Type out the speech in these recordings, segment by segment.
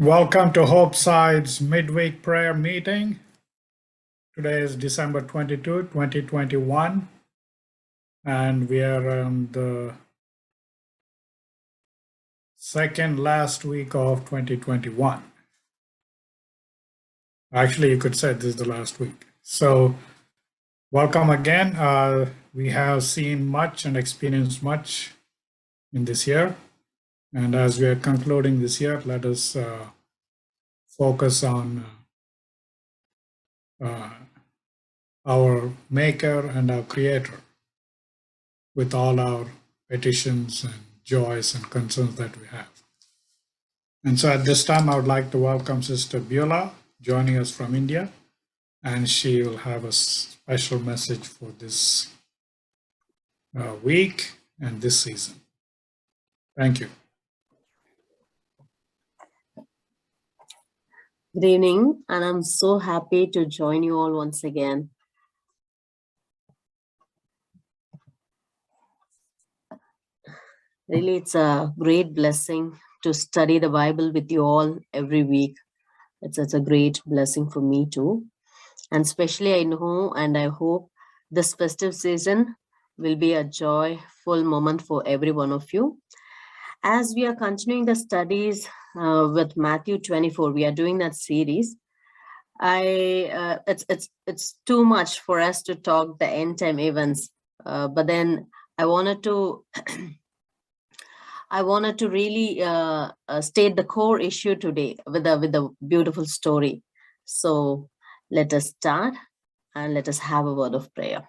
Welcome to Hope Side's midweek prayer meeting. Today is December 22, 2021, and we are on the second last week of 2021. Actually, you could say this is the last week. So welcome again. We have seen much and experienced much in this year. And as we are concluding this year, let us focus on our Maker and our Creator with all our petitions and joys and concerns that we have. And so at this time, I would like to welcome Sister Beulah joining us from India, and she will have a special message for this week and this season. Thank you. Good evening, and I'm so happy to join you all once again. Really, it's a great blessing to study the Bible with you all every week. It's a great blessing for me too. And especially I know and I hope this festive season will be a joyful moment for every one of you. As we are continuing the studies with Matthew 24, we are doing that series. It's too much for us to talk the end time events, but then I wanted to really state the core issue today with a beautiful story. So let us start and let us have a word of prayer.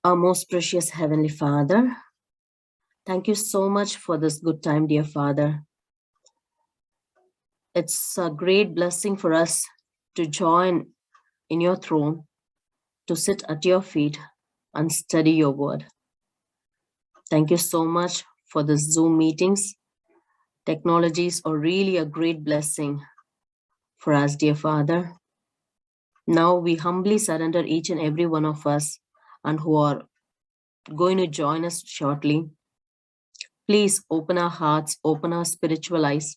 Our most precious Heavenly Father, thank you so much for this good time, dear Father. It's a great blessing for us to join in your throne, to sit at your feet and study your word. Thank you so much for the Zoom meetings. Technologies are really a great blessing for us, dear Father. Now we humbly surrender each and every one of us and who are going to join us shortly. Please open our hearts, open our spiritual eyes,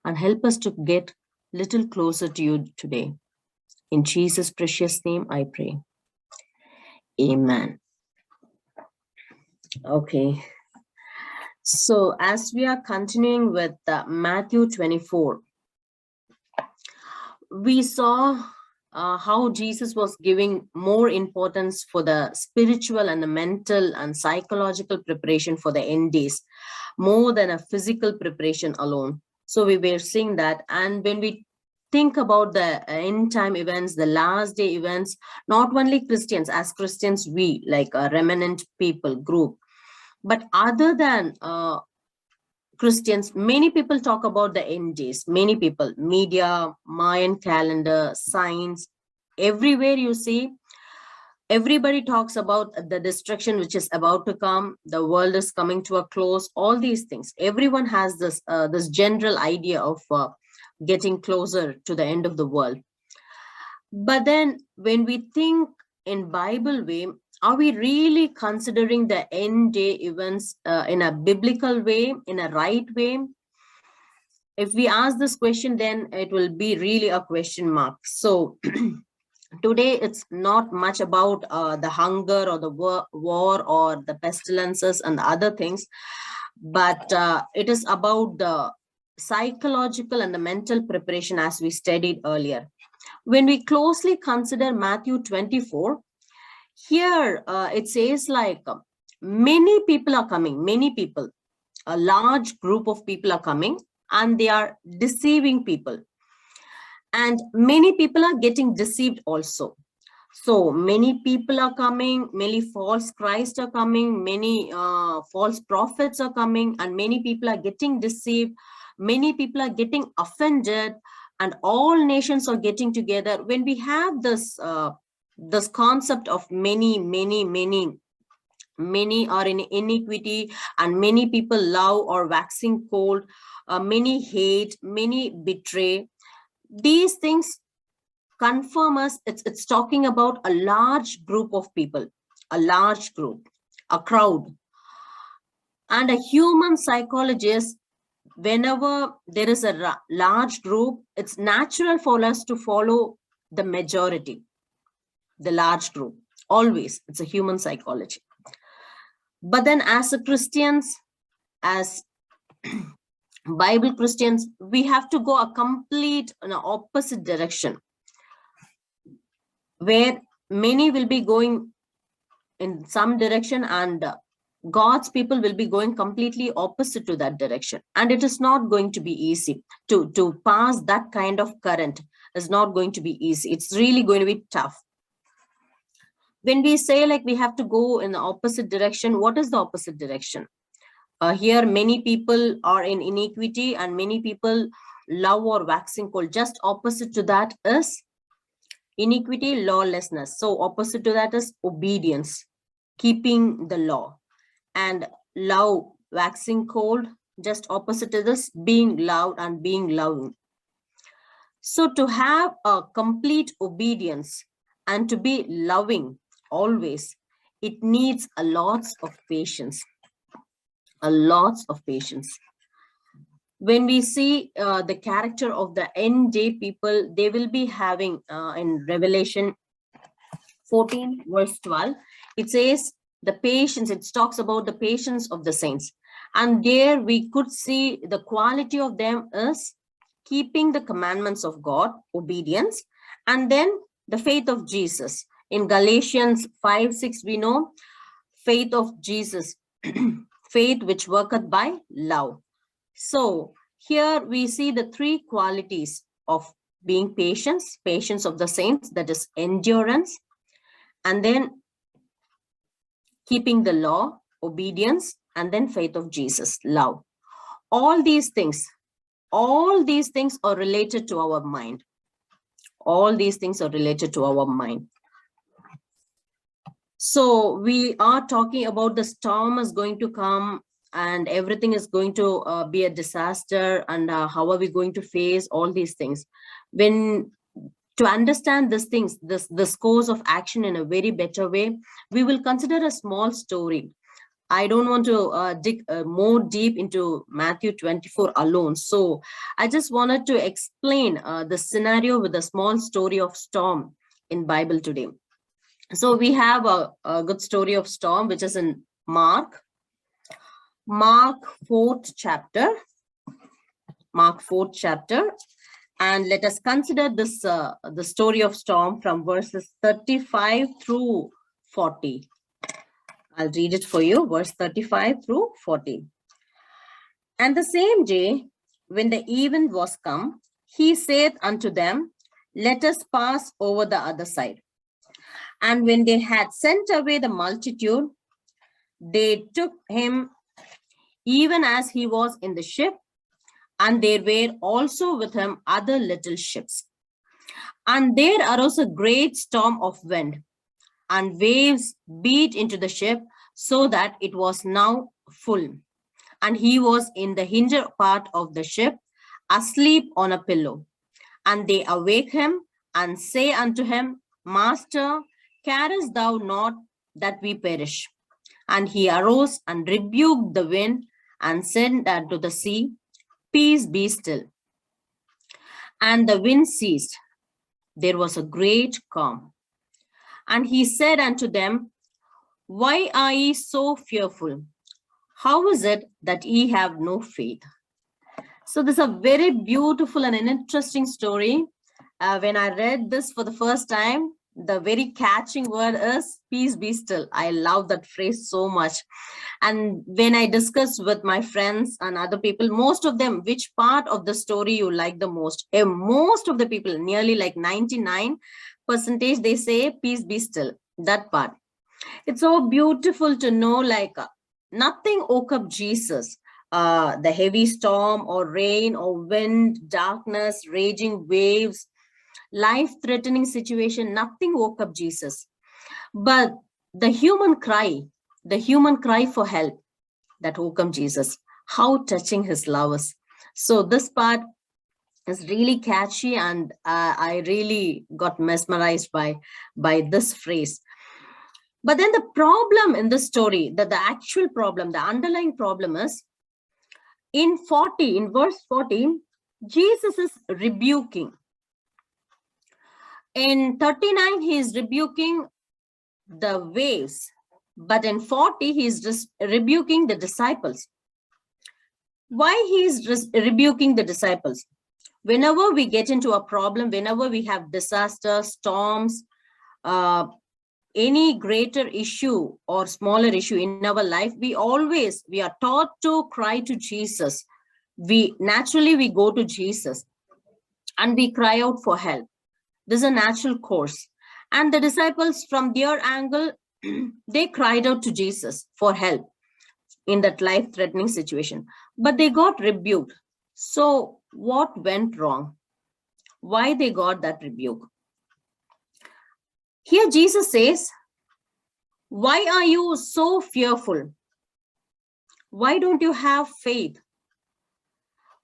and help us to get a little closer to you today. In Jesus' precious name, I pray. Amen. Okay. So as we are continuing with Matthew 24, we saw how Jesus was giving more importance for the spiritual and the mental and psychological preparation for the end days, more than a physical preparation alone. So we were seeing that. And when we think about the end time events, the last day events, not only Christians, as Christians, we like a remnant people group, but other than Christians, many people talk about the end days. Many people, media, Mayan calendar, science, everywhere you see, everybody talks about the destruction which is about to come. The world is coming to a close. All these things. Everyone has this this general idea of getting closer to the end of the world. But then, when we think in Bible way, are we really considering the end day events in a biblical way, in a right way? If we ask this question, then it will be really a question mark. So today, it's not much about the hunger or the war or the pestilences and other things, but it is about the psychological and the mental preparation as we studied earlier. When we closely consider Matthew 24, here it says like many people are coming, many people, a large group of people are coming and they are deceiving people. And many people are getting deceived also. So many people are coming, many false Christ are coming, many false prophets are coming, and many people are getting deceived. Many people are getting offended, and all nations are getting together. When we have this this concept of many are in iniquity, and many people love or waxing cold, many hate, many betray. These things confirm us it's talking about a large group of people, a large group, a crowd. And a human psychologist whenever there is a large group, it's natural for us to follow the majority, the large group. Always, it's a human psychology. But then as a Christians, as Bible Christians, we have to go a complete opposite direction, where many will be going in some direction and God's people will be going completely opposite to that direction. And it is not going to be easy to pass that kind of current. Is not going to be easy. It's really going to be tough. When we say like we have to go in the opposite direction, what is the opposite direction? Here, many people are in iniquity and many people love or waxing cold. Just opposite to that is iniquity, lawlessness. So opposite to that is obedience, keeping the law. And love, waxing cold, just opposite to this, being loud and being loving. So to have a complete obedience and to be loving always, it needs a lots of patience. A lot of patience. When we see the character of the end day people, they will be having in Revelation 14 verse 12, it says the patience, it talks about the patience of the saints. And there we could see the quality of them is keeping the commandments of God, obedience, and then the faith of Jesus. In Galatians 5:6, we know faith of Jesus, faith which worketh by love. So here we see the three qualities of being patience, patience of the saints, that is endurance, and then keeping the law, obedience, and then faith of Jesus, love. All these things are related to our mind. All these things are related to our mind. So we are talking about the storm is going to come and everything is going to be a disaster, and how are we going to face all these things? When to understand these things, this course of action in a very better way, we will consider a small story. I don't want to dig more deep into Matthew 24 alone. So I just wanted to explain the scenario with a small story of storm in Bible today. So we have a good story of storm, which is in Mark 4th chapter. Mark 4th chapter. And let us consider this the story of storm from verses 35 through 40. I'll read it for you, verse 35 through 40. And the same day, when the even was come, he saith unto them, let us pass over the other side. And when they had sent away the multitude, they took him even as he was in the ship, and there were also with him other little ships. And there arose a great storm of wind, and waves beat into the ship, so that it was now full. And he was in the hinder part of the ship, asleep on a pillow. And they awake him, and say unto him, Master, carest thou not that we perish? And he arose and rebuked the wind, and said unto the sea, Peace, be still. And the wind ceased. There was a great calm. And he said unto them, Why are ye so fearful? How is it that ye have no faith? So this is a very beautiful and an interesting story. When I read this for the first time, the very catching word is peace be still. I love that phrase so much. And when I discuss with my friends and other people, most of them, which part of the story you like the most? Most of the people, nearly like 99%, they say peace be still, that part. It's so beautiful to know like nothing woke up Jesus. The heavy storm or rain or wind, darkness, raging waves, life-threatening situation, nothing woke up Jesus. But the human cry for help, that woke up Jesus. How touching his love is. So this part is really catchy, and I really got mesmerized by this phrase. But then the problem in the story, the actual problem, the underlying problem is in verse 40, Jesus is rebuking. In 39, he is rebuking the waves, but in 40, he is just rebuking the disciples. Why he is rebuking the disciples? Whenever we get into a problem, whenever we have disaster, storms, any greater issue or smaller issue in our life, we are taught to cry to Jesus. We go to Jesus and we cry out for help. This is a natural course. And the disciples, from their angle, they cried out to Jesus for help in that life-threatening situation, but they got rebuked. So what went wrong? Why they got that rebuke? Here Jesus says, why are you so fearful? Why don't you have faith?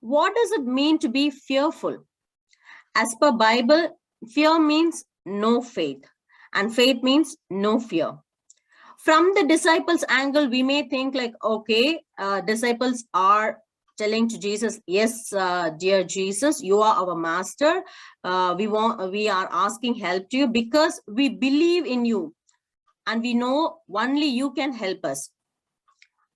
What does it mean to be fearful? As per Bible, fear means no faith, and faith means no fear. From the disciples' angle, we may think like, okay, disciples are telling to Jesus, yes, dear Jesus, you are our master. We are asking help to you because we believe in you and we know only you can help us.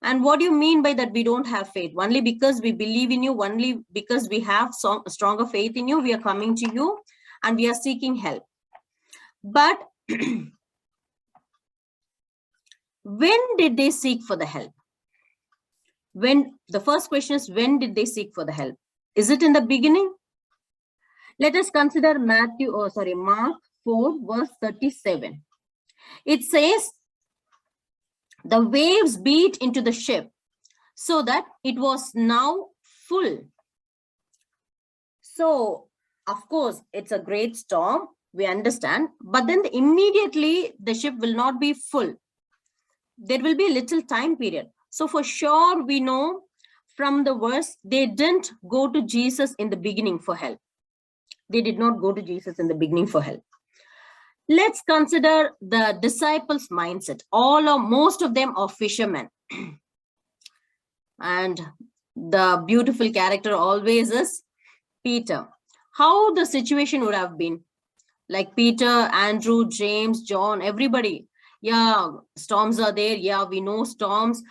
And what do you mean by that? We don't have faith? Only because we believe in you, only because we have stronger faith in you, we are coming to you and we are seeking help. But when did they seek for the help? When the first question is, when did they seek for the help? Is it in the beginning? Let us consider Mark 4 verse 37. It says, the waves beat into the ship so that it was now full. So, of course, it's a great storm, we understand, but then immediately the ship will not be full. There will be a little time period. So for sure, we know from the verse, they didn't go to Jesus in the beginning for help. They did not go to Jesus in the beginning for help. Let's consider the disciples' mindset. Most of them are fishermen. And the beautiful character always is Peter. How the situation would have been? Like Peter, Andrew, James, John, everybody. Yeah, storms are there. Yeah, we know storms.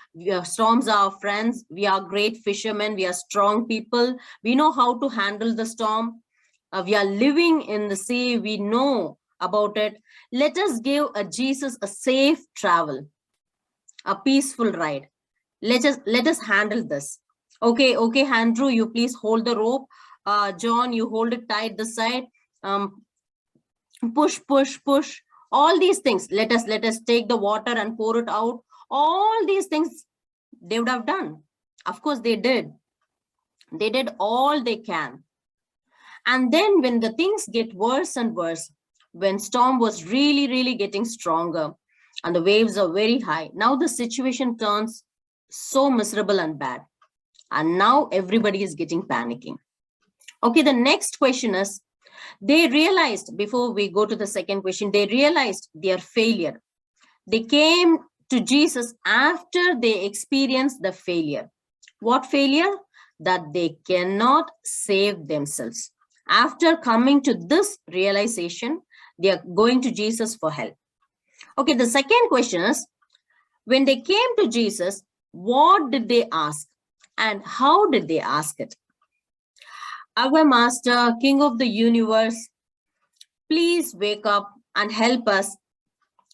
Storms are our friends. We are great fishermen. We are strong people. We know how to handle the storm. We are living in the sea. We know about it. Let us give Jesus a safe travel, a peaceful ride. Let us handle this. Okay, Andrew, you please hold the rope. John, you hold it tight this side. Push. All these things. Let us take the water and pour it out. All these things they would have done. Of course, they did. They did all they can. And then when the things get worse and worse, when storm was really getting stronger and the waves are very high, now the situation turns so miserable and bad. And now everybody is getting panicking. Okay, the next question is, they realized, before we go to the second question, they realized their failure. They came to Jesus after they experienced the failure. What failure? That they cannot save themselves. After coming to this realization, they are going to Jesus for help. Okay, the second question is, when they came to Jesus, what did they ask? And how did they ask it? Our Master, King of the universe, please wake up and help us.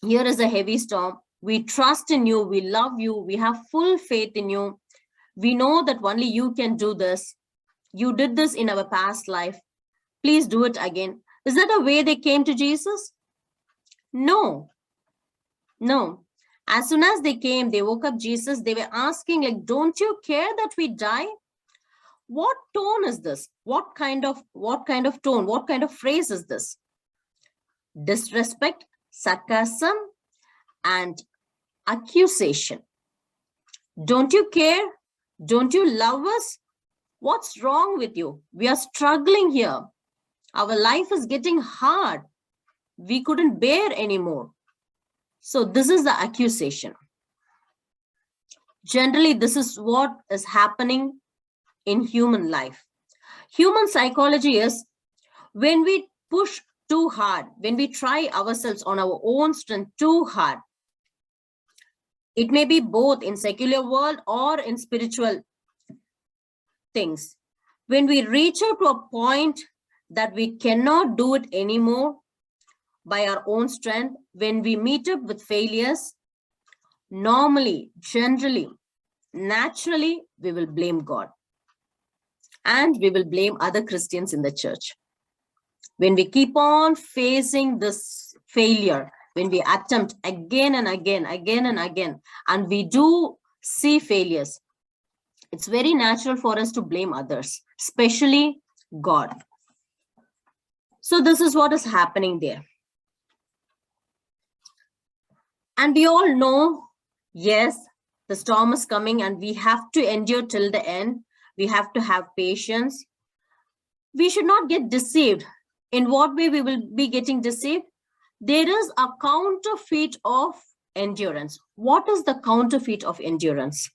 Here is a heavy storm. We trust in you. We love you. We have full faith in you. We know that only you can do this. You did this in our past life. Please do it again. Is that a way they came to Jesus? No. As soon as they came, they woke up Jesus. They were asking, like, don't you care that we die? What tone is this? What kind of tone? What kind of phrase is this? Disrespect, sarcasm, and accusation. Don't you care? Don't you love us? What's wrong with you? We are struggling here. Our life is getting hard. We couldn't bear anymore. So this is the accusation. Generally, this is what is happening in human life. Human psychology is when we push too hard, when we try ourselves on our own strength too hard. It may be both in secular world or in spiritual things. When we reach out to a point that we cannot do it anymore by our own strength, when we meet up with failures, normally, generally, naturally, we will blame God. And we will blame other Christians in the church. When we keep on facing this failure, when we attempt again and again, and we do see failures, it's very natural for us to blame others, especially God. So this is what is happening there. And we all know, yes, the storm is coming and we have to endure till the end. We have to have patience. We should not get deceived. In what way we will be getting deceived? There is a counterfeit of endurance. What is the counterfeit of endurance?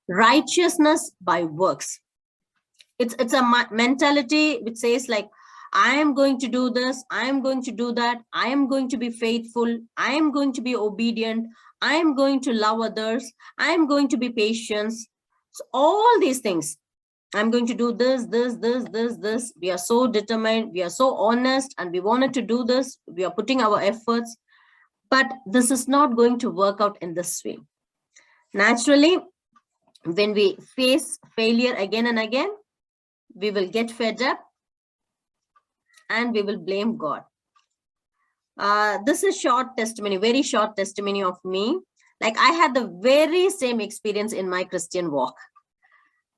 Righteousness by works. It's a mentality which says like, I am going to do this, I am going to do that, I am going to be faithful, I am going to be obedient, I am going to love others, I am going to be patient. So all these things, I'm going to do this. We are so determined, we are so honest, and we wanted to do this. We are putting our efforts, but this is not going to work out in this way. Naturally, when we face failure again and again, we will get fed up and we will blame God. This is short testimony, very short testimony of me. Like I had the very same experience in my Christian walk.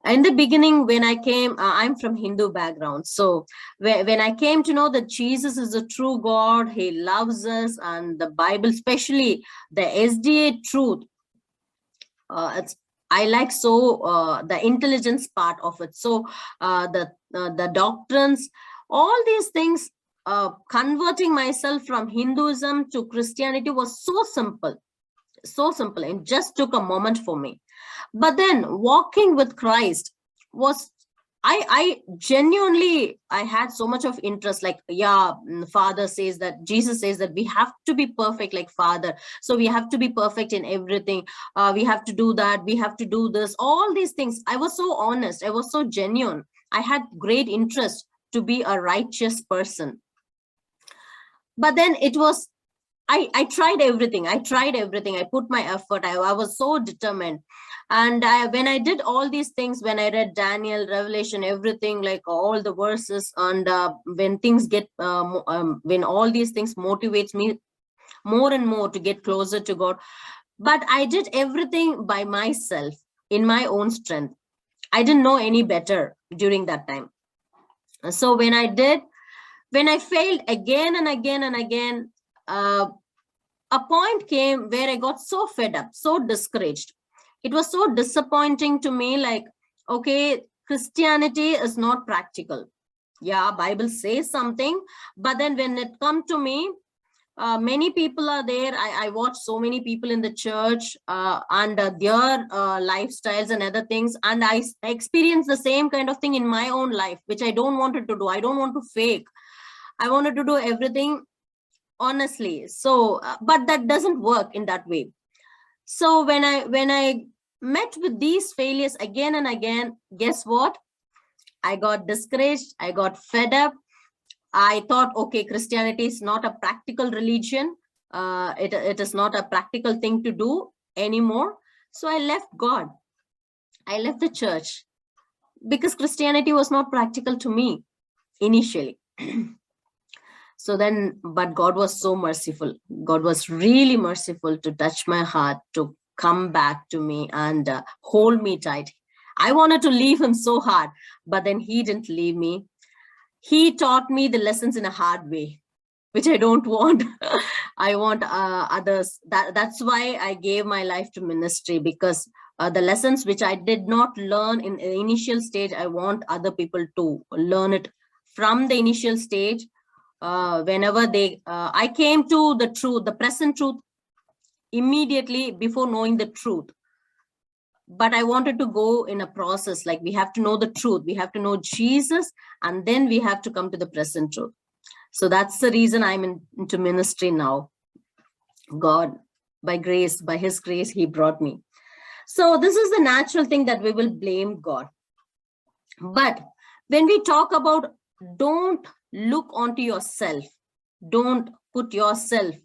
In the beginning, when I came, I'm from Hindu background. So when I came to know that Jesus is a true God, he loves us, and the Bible, especially the SDA truth, I like so the intelligence part of it. So the doctrines, all these things, converting myself from Hinduism to Christianity was so simple. It just took a moment for me. But then walking with Christ was, I genuinely, I had so much of interest. Like, yeah, Father says that, Jesus says that we have to be perfect like Father. So we have to be perfect in everything. We have to do that. We have to do this. All these things. I was so honest. I was so genuine. I had great interest to be a righteous person. But then it was, I tried everything. I put my effort. I was so determined. And when I did all these things, when I read Daniel, Revelation, everything, like all the verses, and when things get, when all these things motivates me more and more to get closer to God. But I did everything by myself, in my own strength. I didn't know any better during that time. So when I failed again and again, a point came where I got so fed up, so discouraged. It was so disappointing to me, like, okay, Christianity is not practical. Yeah, Bible says something, but then when it comes to me, many people are there. I watch so many people in the church and their lifestyles and other things, and I experience the same kind of thing in my own life, which I don't want to do. I don't want to fake. I wanted to do everything honestly. So but that doesn't work in that way. So when I met with these failures again and again, guess what? I got discouraged. I got fed up. I thought, okay, Christianity is not a practical religion. It is not a practical thing to do anymore. So I left God. I left the church because Christianity was not practical to me initially. So then, but God was so merciful. God was really merciful to touch my heart, to come back to me and hold me tight. I wanted to leave him so hard, but then he didn't leave me. He taught me the lessons in a hard way, which I don't want. I want others. That's why I gave my life to ministry, because the lessons which I did not learn in the initial stage, I want other people to learn it from the initial stage. Whenever I came to the truth, the present truth, immediately before knowing the truth. but I wanted to go in a process, like we have to know the truth, we have to know Jesus, and then we have to come to the present truth. So that's the reason I'm into ministry now. God, by grace, by his grace, he brought me. So this is the natural thing that we will blame God. But when we talk about don't look onto yourself, don't put yourself,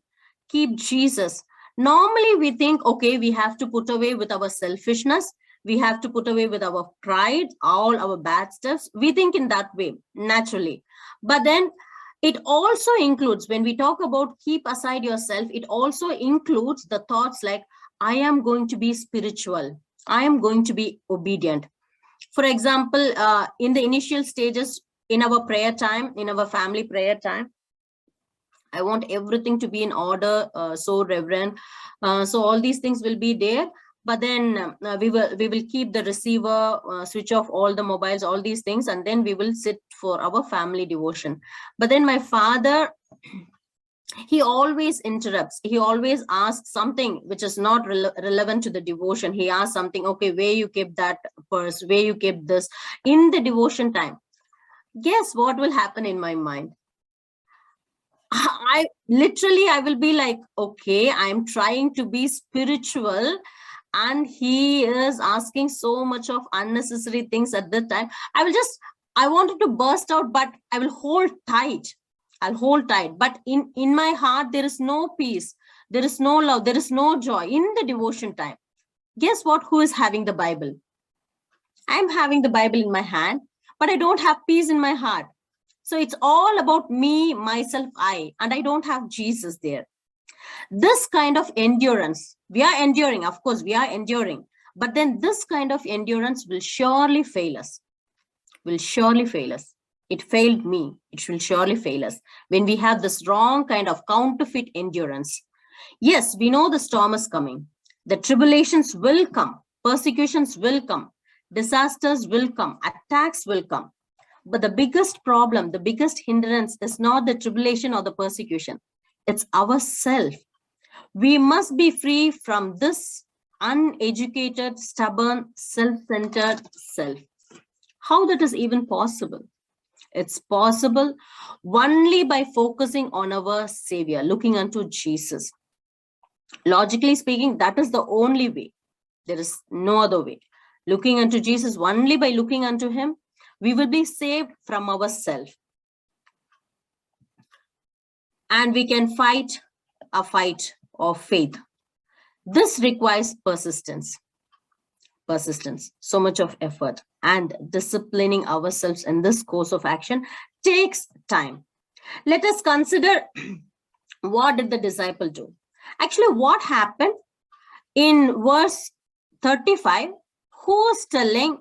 keep Jesus. Normally we think, okay, we have to put away with our selfishness. We have to put away with our pride, all our bad stuffs. We think in that way, naturally. But then it also includes, when we talk about keep aside yourself, it also includes the thoughts like, I am going to be spiritual. I am going to be obedient. For example, in the initial stages, in our prayer time, in our family prayer time, I want everything to be in order, so reverent. So all these things will be there. But then we will keep the receiver, switch off all the mobiles, all these things, and then we will sit for our family devotion. But then my father, he always interrupts. He always asks something which is not relevant to the devotion. He asks something, okay, where you kept that purse, where you kept this in the devotion time. Guess what will happen in my mind? I will be like, okay, I'm trying to be spiritual, and he is asking so much of unnecessary things at that time. I wanted to burst out, but I will hold tight. I'll hold tight. But in my heart, there is no peace. There is no love. There is no joy in the devotion time. Guess what? Who is having the Bible? I'm having the Bible in my hand, but I don't have peace in my heart. So it's all about me, myself, and I don't have Jesus there. This kind of endurance, we are enduring, of course, we are enduring, but then this kind of endurance will surely fail us, will surely fail us. It failed me, it will surely fail us when we have this wrong kind of counterfeit endurance. Yes, we know the storm is coming. The tribulations will come, persecutions will come, disasters will come, attacks will come. But the biggest problem, the biggest hindrance is not the tribulation or the persecution. It's ourself. We must be free from this uneducated, stubborn, self-centered self. How that is even possible? It's possible only by focusing on our Savior, looking unto Jesus. Logically speaking, that is the only way. There is no other way. Looking unto Jesus, only by looking unto him, we will be saved from ourselves. And we can fight a fight of faith. This requires persistence. Persistence, so much of effort, and disciplining ourselves in this course of action takes time. Let us consider what did the disciple do? Actually, what happened in verse 35? Who is telling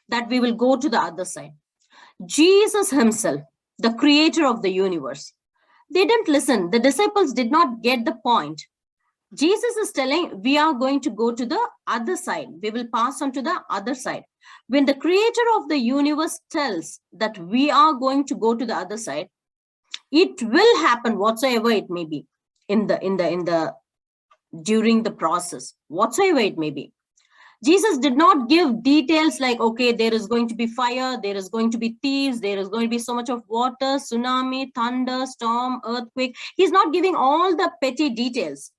that we will go to the other side? Jesus himself, the creator of the universe. They didn't listen. The disciples did not get the point. Jesus is telling we are going to go to the other side. We will pass on to the other side. When the creator of the universe tells that we are going to go to the other side, it will happen whatsoever it may be during the process, whatsoever it may be. Jesus did not give details like, okay, there is going to be fire, there is going to be thieves, there is going to be so much of water, tsunami, thunder, storm, earthquake. He's not giving all the petty details.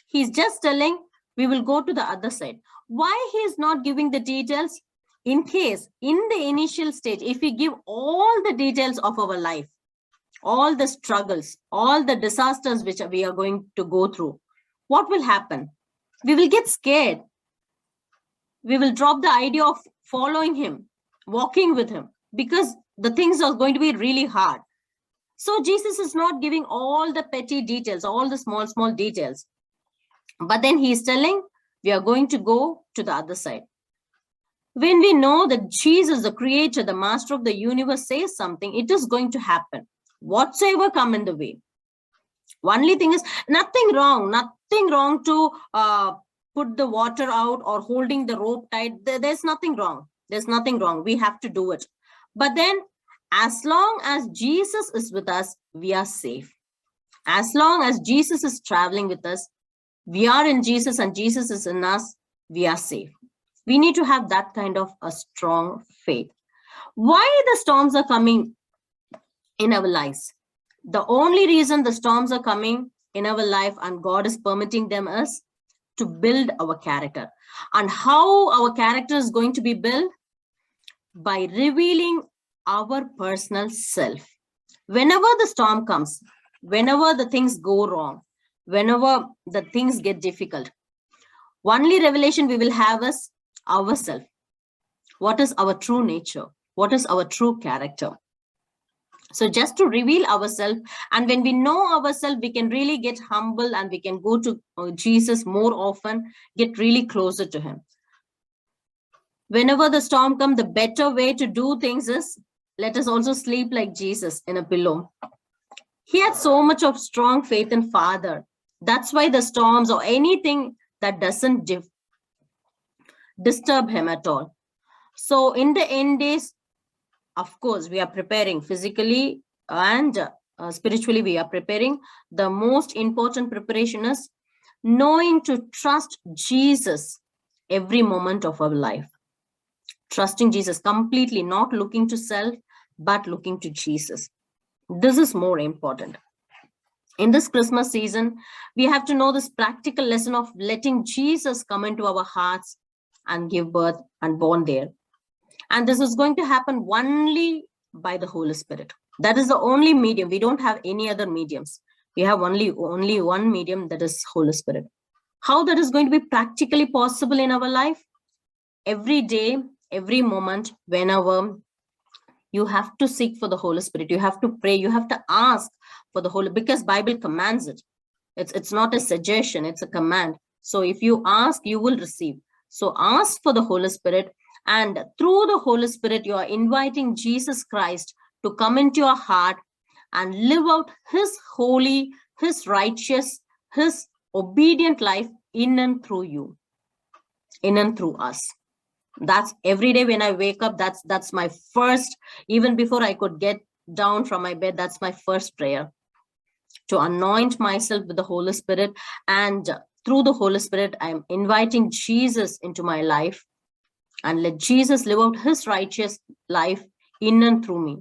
He's just telling we will go to the other side. Why he is not giving the details? In case, in the initial stage, if we give all the details of our life, all the struggles, all the disasters which we are going to go through, what will happen? We will get scared. We will drop the idea of following him, walking with him, because the things are going to be really hard. So Jesus is not giving all the petty details, all the small details. But then he is telling, we are going to go to the other side. When we know that Jesus, the creator, the master of the universe, says something, it is going to happen, whatsoever come in the way. Only thing is, nothing wrong to put the water out or holding the rope tight. There's nothing wrong. There's nothing wrong. We have to do it. But then, as long as Jesus is with us, we are safe. As long as Jesus is traveling with us, we are in Jesus and Jesus is in us, we are safe. We need to have that kind of a strong faith. Why the storms are coming in our lives? The only reason the storms are coming in our life and God is permitting them is to build our character. And how our character is going to be built? By revealing our personal self. Whenever the storm comes, whenever the things go wrong, whenever the things get difficult, only revelation we will have is ourselves. What is our true nature? What is our true character? So just to reveal ourselves, and when we know ourselves, we can really get humble and we can go to Jesus more often, get really closer to him. Whenever the storm comes, the better way to do things is, let us also sleep like Jesus in a pillow. He had so much of strong faith in Father. That's why the storms or anything that doesn't disturb him at all. So in the end days, of course, we are preparing physically and spiritually, we are preparing. The most important preparation is knowing to trust Jesus every moment of our life. Trusting Jesus completely, not looking to self, but looking to Jesus. This is more important. In this Christmas season, we have to know this practical lesson of letting Jesus come into our hearts and give birth and born there. And this is going to happen only by the Holy Spirit. That is the only medium. We don't have any other mediums. We have only one medium, that is Holy Spirit. How that is going to be practically possible in our life? Every day, every moment, whenever you have to seek for the Holy Spirit, you have to pray, you have to ask for the Holy, because Bible commands it. It's not a suggestion, it's a command. So if you ask, you will receive. So ask for the Holy Spirit, and through the Holy Spirit, you are inviting Jesus Christ to come into your heart and live out his holy, his righteous, his obedient life in and through you, in and through us. That's every day when I wake up, that's my first, even before I could get down from my bed, that's my first prayer, to anoint myself with the Holy Spirit. And through the Holy Spirit, I'm inviting Jesus into my life, and let Jesus live out his righteous life in and through me.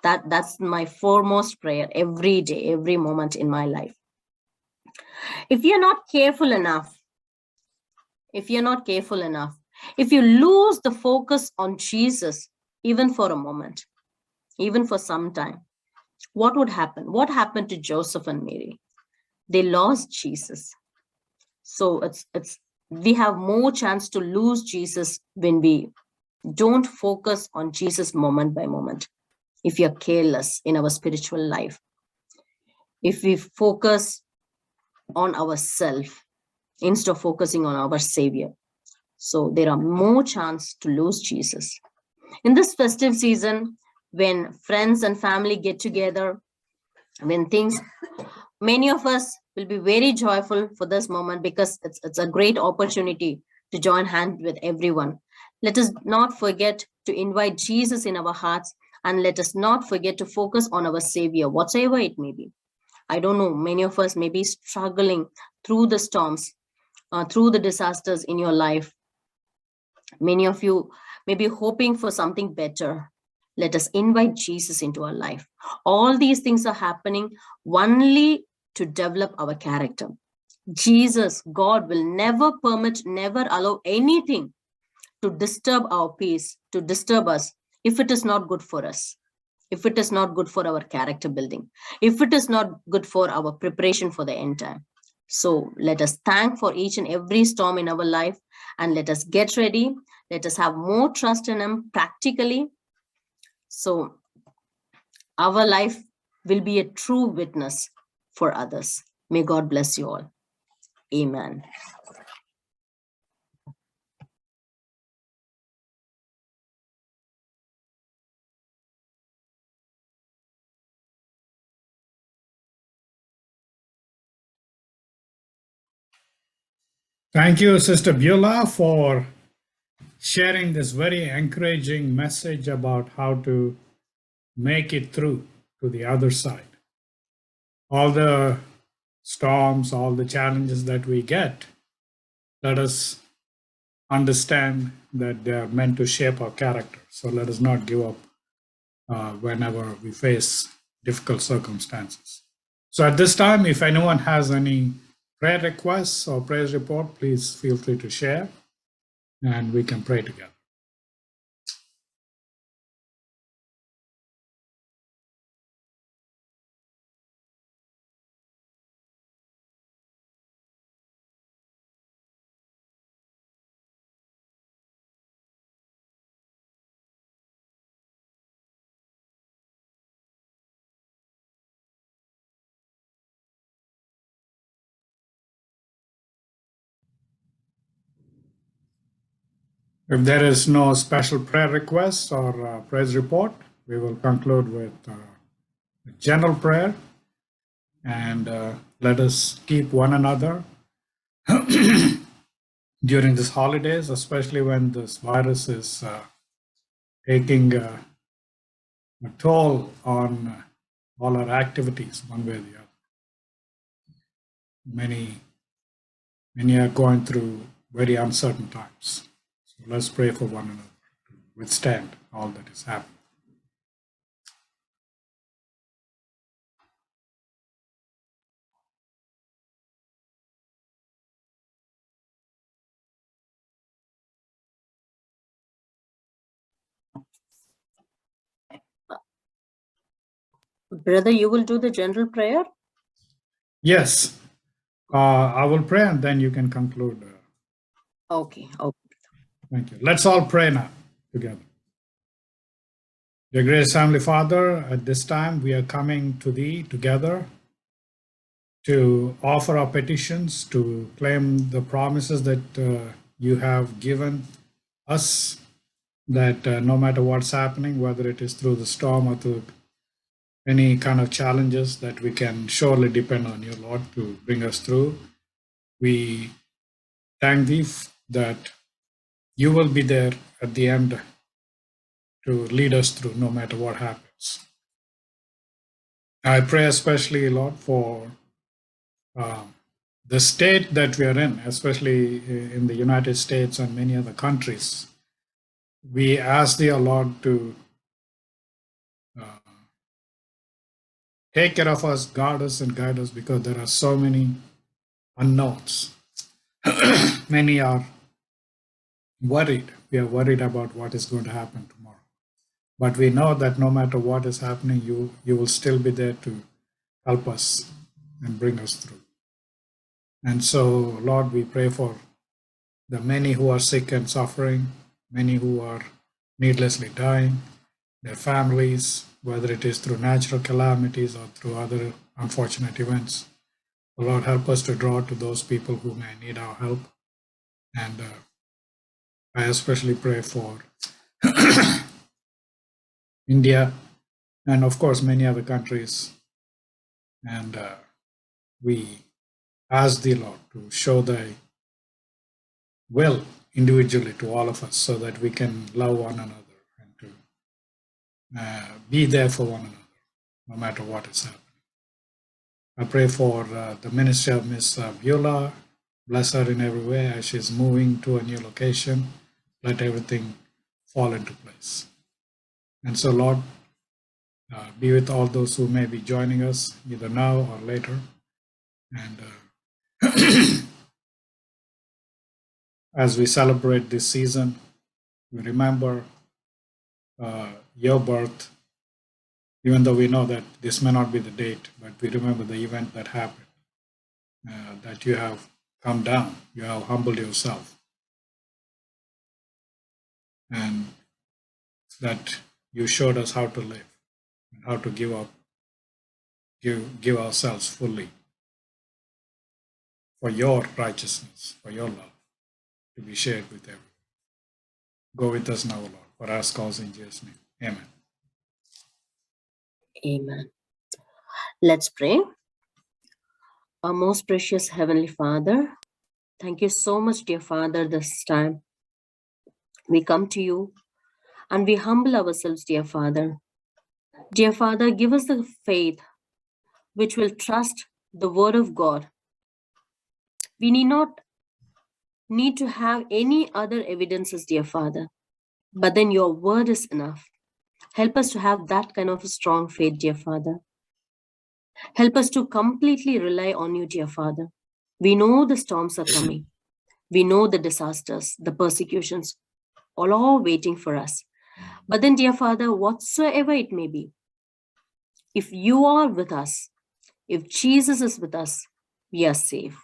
That's my foremost prayer every day, every moment in my life. If you're not careful enough, if you lose the focus on Jesus, even for a moment, even for some time, what would happen? What happened to Joseph and Mary? They lost Jesus. So we have more chance to lose Jesus when we don't focus on Jesus moment by moment. If you're careless in our spiritual life, if we focus on ourselves instead of focusing on our Savior, so there are more chance to lose Jesus. In this festive season, when friends and family get together, when things, many of us will be very joyful for this moment, because it's a great opportunity to join hands with everyone. Let us not forget to invite Jesus in our hearts, and let us not forget to focus on our Savior, whatsoever it may be. I don't know, many of us may be struggling through the storms, through the disasters in your life. Many of you may be hoping for something better. Let us invite Jesus into our life. All these things are happening only to develop our character. Jesus, God, will never permit, never allow anything to disturb our peace, to disturb us, if it is not good for us, if it is not good for our character building, if it is not good for our preparation for the end time. So let us thank for each and every storm in our life, and let us get ready. Let us have more trust in him practically, so our life will be a true witness for others. May God bless you all. Amen. Thank you, Sister Beulah, for sharing this very encouraging message about how to make it through to the other side. All the storms, all the challenges that we get, let us understand that they are meant to shape our character. So let us not give up whenever we face difficult circumstances. So at this time, if anyone has any prayer requests or praise report, please feel free to share and we can pray together. If there is no special prayer requests or praise report, we will conclude with a general prayer and let us keep one another during these holidays, especially when this virus is taking a toll on all our activities one way or the other. Many are going through very uncertain times. So let's pray for one another to withstand all that is happening. Brother, you will do the general prayer? Yes, I will pray and then you can conclude. Okay. Thank you. Let's all pray now together. Dear gracious Heavenly Father, at this time we are coming to Thee together to offer our petitions, to claim the promises that You have given us, that no matter what's happening, whether it is through the storm or through any kind of challenges, that we can surely depend on You, Lord, to bring us through. We thank Thee that You will be there at the end to lead us through no matter what happens. I pray especially, Lord, for the state that we are in, especially in the United States and many other countries. We ask Thee, Lord, to take care of us, guard us, and guide us, because there are so many unknowns. Many are worried. We are worried about what is going to happen tomorrow. But we know that no matter what is happening, you will still be there to help us and bring us through. And so, Lord, we pray for the many who are sick and suffering, many who are needlessly dying, their families, whether it is through natural calamities or through other unfortunate events. Lord, help us to draw to those people who may need our help. And I especially pray for India and, of course, many other countries. And we ask Thee, Lord, to show Thy will individually to all of us so that we can love one another and to be there for one another, no matter what is happening. I pray for the ministry of Miss Beulah. Bless her in every way as she's moving to a new location. Let everything fall into place. And so, Lord, be with all those who may be joining us either now or later. And as we celebrate this season, we remember Your birth, even though we know that this may not be the date, but we remember the event that happened, that You have come down, You have humbled Yourself, and that You showed us how to live and how to give ourselves fully for Your righteousness, for Your love, to be shared with everyone. Go with us now, Lord, for our cause in Jesus' name. Amen. Amen. Let's pray. Our most precious Heavenly Father, thank You so much, dear Father, this time. We come to You and we humble ourselves, dear Father. Dear Father, give us the faith which will trust the Word of God. We need not need to have any other evidences, dear Father, but then your word is enough. Help us to have that kind of a strong faith, dear Father. Help us to completely rely on you, dear Father. We know the storms are coming. We know the disasters, the persecutions, all are waiting for us. But then, dear Father, whatsoever it may be, if you are with us, if Jesus is with us, we are safe.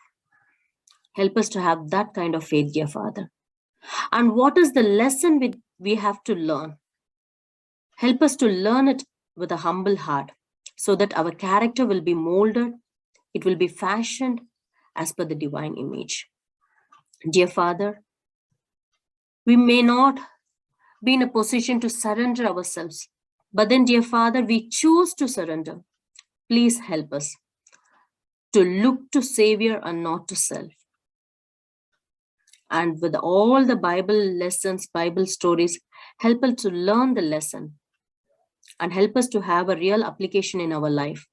Help us to have that kind of faith, dear Father. And what is the lesson we have to learn? Help us to learn it with a humble heart so that our character will be molded, it will be fashioned as per the divine image. Dear Father, we may not be in a position to surrender ourselves, but then, dear Father, we choose to surrender. Please help us to look to Savior and not to self. And with all the Bible lessons, Bible stories, help us to learn the lesson and help us to have a real application in our life.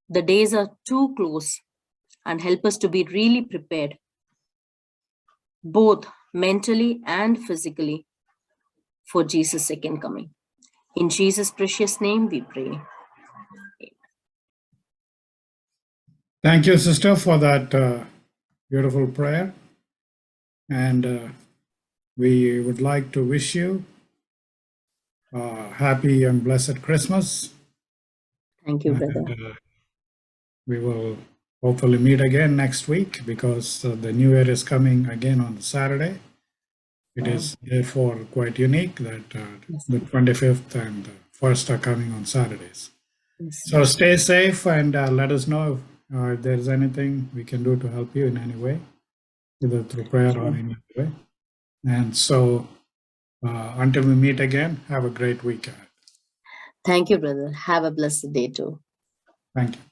The days are too close, and help us to be really prepared, both mentally and physically, for Jesus' second coming. In Jesus' precious name we pray. Thank you, sister, for that beautiful prayer. And we would like to wish you a happy and blessed Christmas. Thank you, brother. And we will hopefully meet again next week, because the New Year is coming again on Saturday. It is therefore quite unique that the 25th and the 1st are coming on Saturdays. Yes. So stay safe, and let us know if there's anything we can do to help you in any way, either through prayer or in any way. And so until we meet again, have a great weekend. Thank you, brother. Have a blessed day too. Thank you.